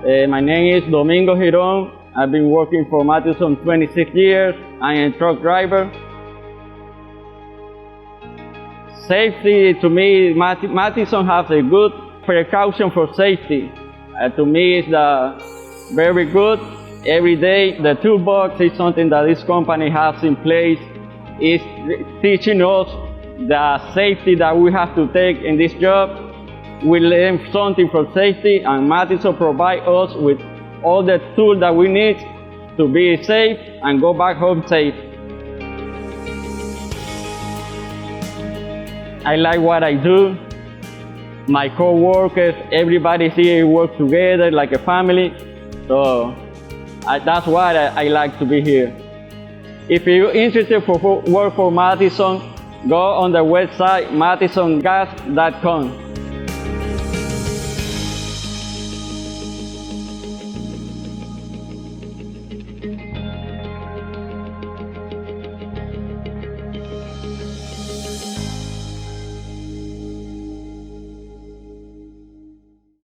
My name is Domingo Giron. I've been working for Matheson 26 years. I'm a truck driver. Safety, to me, Matheson has a good precaution for safety. To me, it's very good. Every day, the toolbox is something that this company has in place. It's teaching us the safety that we have to take in this job. We learn something for safety, and Matheson provides us with all the tools that we need to be safe and go back home safe. I like what I do. My co-workers, everybody here works together like a family. So that's why I like to be here. If you're interested for work for Matheson, go on the website mathesongas.com.